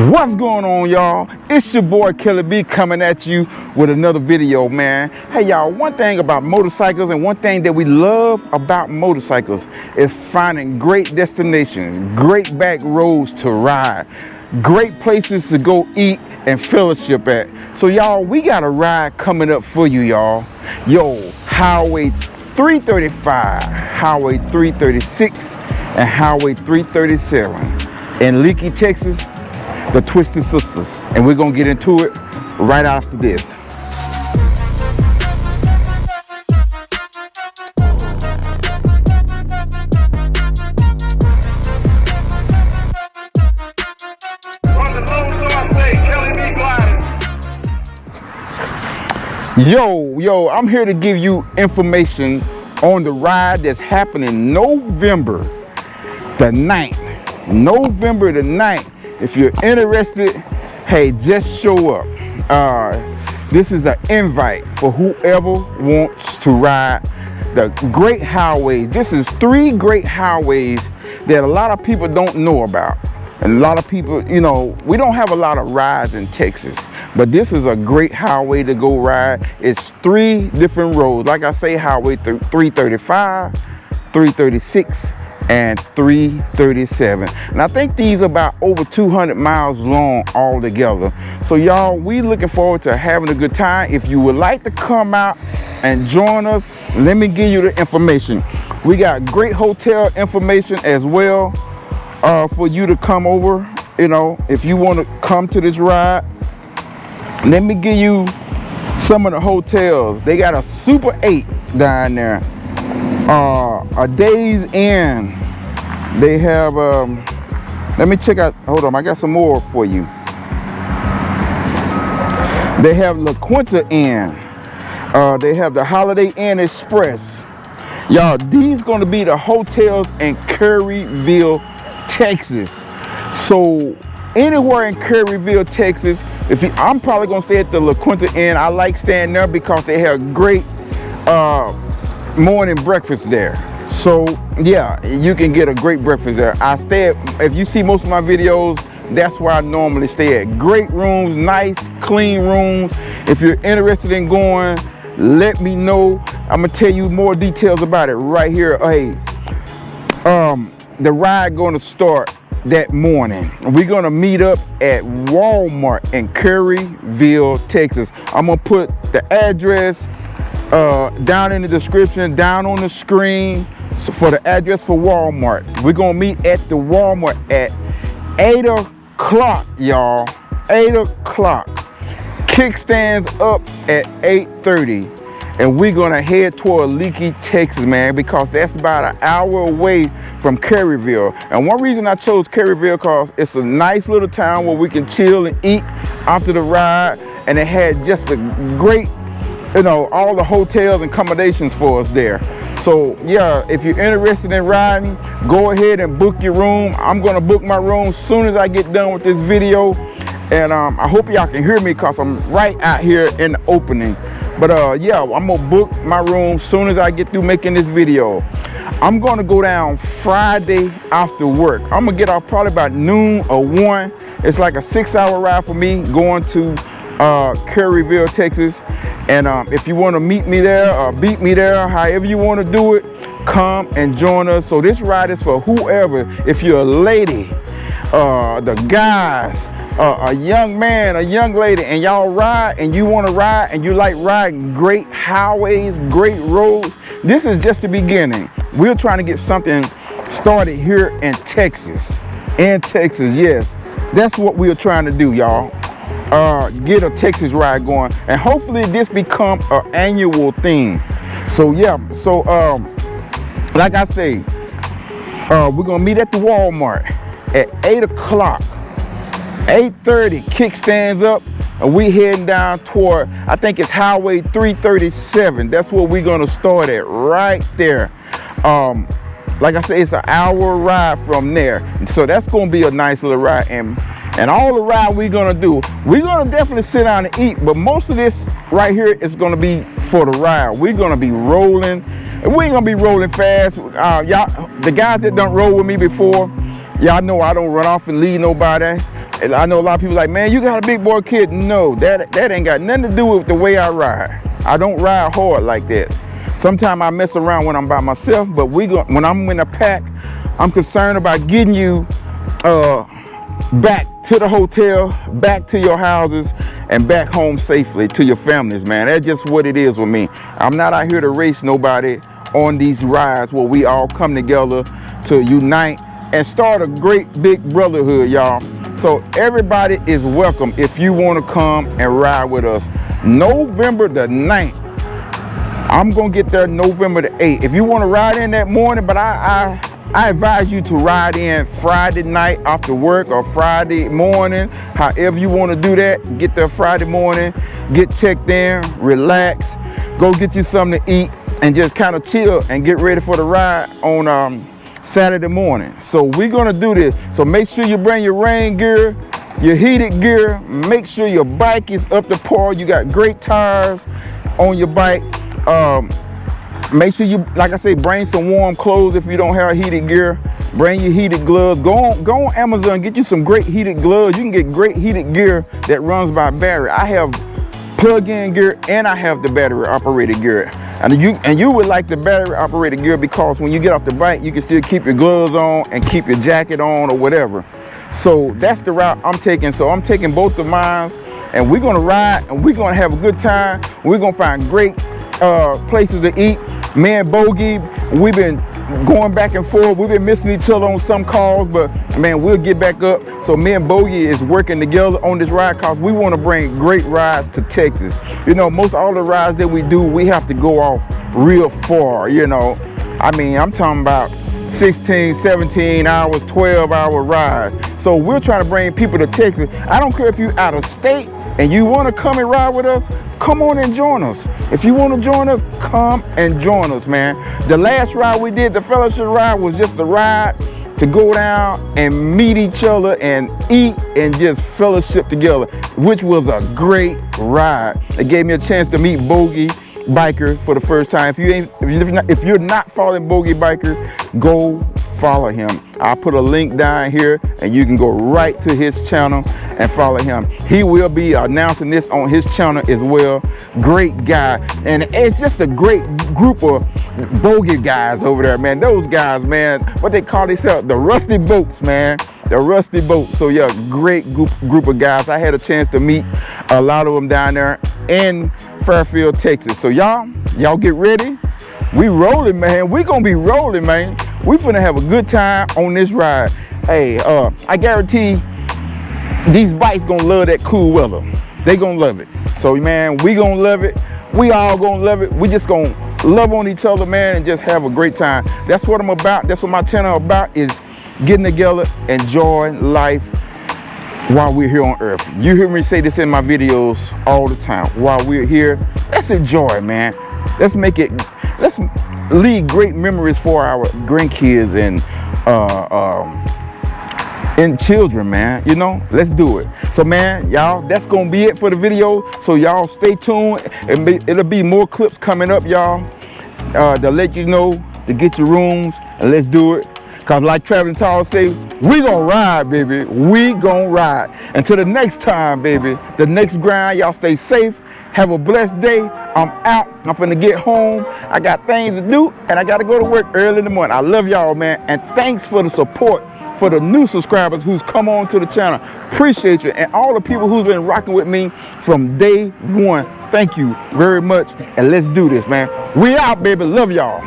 What's going on, y'all? It's your boy Killer B coming at you with another video, man. Hey y'all, one thing about motorcycles and one thing that we love about motorcycles is finding great destinations, great back roads to ride, great places to go eat and fellowship at. So y'all, we got a ride coming up for you, y'all. Yo, Highway 335, Highway 336, and Highway 337 in Leakey, Texas, the Twisted Sisters, and we're gonna get into it right after this. Yo, I'm here to give you information on the ride that's happening November the 9th. November the 9th. If you're interested, hey, just show up. This is an invite for whoever wants to ride the great highways. This is 3 great highways that a lot of people don't know about. And a lot of people, you know, we don't have a lot of rides in Texas, but this is a great highway to go ride. It's 3 different roads. Like I say, Highway 335, 336, and 337, and I think these are about over 200 miles long altogether. So y'all, we looking forward to having a good time. If you would like to come out and join us, let me give you the information. We got great hotel information as well for you to come over. You know, if you want to come to this ride, let me give you some of the hotels. They got a Super 8 down there, a Days Inn. They have let me check out, hold on, I got some more for you. They have La Quinta Inn. They have the Holiday Inn Express. Y'all, these gonna be the hotels in Curryville, Texas. So anywhere in Curryville, Texas, I'm probably gonna stay at the La Quinta Inn. I like staying there because they have great morning breakfast there. So yeah, you can get a great breakfast there. I stay at, if you see most of my videos, that's where I normally stay at. Great rooms, nice, clean rooms. If you're interested in going, let me know. I'm gonna tell you more details about it right here. Hey, the ride gonna start that morning. We're gonna meet up at Walmart in Curryville, Texas. I'm gonna put the address down in the description, down on the screen, so for the address for Walmart. We're gonna meet at the Walmart at 8 o'clock, y'all. 8 o'clock. Kickstands up at 8:30, and we're gonna head toward Leakey, Texas, man, because that's about an hour away from Curryville. And one reason I chose Curryville, because it's a nice little town where we can chill and eat after the ride, and it had just a great, you know, all the hotels and accommodations for us there. So yeah, if you're interested in riding, go ahead and book your room. I'm gonna book my room as soon as I get done with this video. And I hope y'all can hear me because I'm right out here in the opening. But yeah, I'm gonna book my room as soon as I get through making this video. I'm gonna go down Friday after work. I'm gonna get off probably about noon or 1. It's like a 6-hour ride for me going to Curryville, Texas. And if you want to meet me there or beat me there, however you want to do it, come and join us. So this ride is for whoever. If you're a lady, the guys, a young man, a young lady, and y'all ride and you want to ride and you like riding great highways, great roads, this is just the beginning. We're trying to get something started here in Texas. In Texas, yes. That's what we're trying to do, y'all. Get a Texas ride going, and hopefully this become an annual thing. So yeah, so like I say, we're gonna meet at the Walmart at 8 o'clock. 8:30 kickstands up, and we heading down toward, I think it's Highway 337. That's where we're gonna start at, right there. Like I said, it's an hour ride from there, so that's gonna be a nice little ride. And all the ride we're gonna do, we're gonna definitely sit down and eat, but most of this right here is gonna be for the ride. We're gonna be rolling, and we ain't gonna be rolling fast. Y'all, the guys that done roll with me before, y'all know I don't run off and leave nobody. And I know a lot of people like, man, you got a big boy kid. No, that ain't got nothing to do with the way I ride. I don't ride hard like that. Sometimes I mess around when I'm by myself, but when I'm in a pack, I'm concerned about getting you back to the hotel, back to your houses, and back home safely to your families, man. That's just what it is with me. I'm not out here to race nobody on these rides where we all come together to unite and start a great big brotherhood, y'all. So everybody is welcome if you want to come and ride with us. November the 9th. I'm going to get there November the 8th. If you want to ride in that morning, but I advise you to ride in Friday night after work or Friday morning. However you want to do that, get there Friday morning, get checked in, relax, go get you something to eat, and just kind of chill and get ready for the ride on Saturday morning. So we're going to do this. So make sure you bring your rain gear, your heated gear. Make sure your bike is up to par. You got great tires on your bike. Make sure you, like I say, bring some warm clothes if you don't have heated gear. Bring your heated gloves. Go on Amazon, get you some great heated gloves. You can get great heated gear that runs by battery. I have plug-in gear and I have the battery operated gear. And you would like the battery operated gear because when you get off the bike, you can still keep your gloves on and keep your jacket on or whatever. So that's the route I'm taking. So I'm taking both of mine, and we're gonna ride and we're gonna have a good time. We're gonna find great places to eat. Me and Bogey, we've been going back and forth. We've been missing each other on some calls, but man, we'll get back up. So me and Bogey is working together on this ride because we want to bring great rides to Texas. You know, most all the rides that we do, we have to go off real far, you know. I mean, I'm talking about 16, 17 hours, 12-hour ride. So we're trying to bring people to Texas. I don't care if you're out of state and you want to come and ride with us, come on and join us. If you want to join us, come and join us, man. The last ride we did, the fellowship ride, was just a ride to go down and meet each other and eat and just fellowship together, which was a great ride. It gave me a chance to meet Bogey Biker for the first time. If you're not following Bogey Biker, go follow him. I'll put a link down here and you can go right to his channel and follow him. He will be announcing this on his channel as well. Great guy. And it's just a great group of bogey guys over there, man. Those guys, man, what they call themselves, the Rusty Boats, man. The Rusty Boats. So yeah, great group of guys. I had a chance to meet a lot of them down there in Fairfield, Texas. So y'all get ready. We rolling, man. We gonna be rolling, man. We finna have a good time on this ride. Hey, I guarantee these bikes gonna love that cool weather. They gonna love it. So man, we gonna love it. We all gonna love it. We just gonna love on each other, man, and just have a great time. That's what I'm about. That's what my channel about, is getting together, enjoying life while we're here on earth. You hear me say this in my videos all the time. While we're here, let's enjoy, man. Let's leave great memories for our grandkids and children, man. You know, let's do it. So man, y'all, that's gonna be it for the video. So y'all stay tuned, and it'll be more clips coming up, y'all, to let you know to get your rooms, and let's do it. Cause like Travis Tall say, we gonna ride, baby. We gonna ride. Until the next time, baby, the next grind, y'all stay safe. Have a blessed day. I'm out. I'm finna get home. I got things to do, and I gotta go to work early in the morning. I love y'all, man. And thanks for the support for the new subscribers who's come on to the channel. Appreciate you. And all the people who's been rocking with me from day one. Thank you very much. And let's do this, man. We out, baby. Love y'all.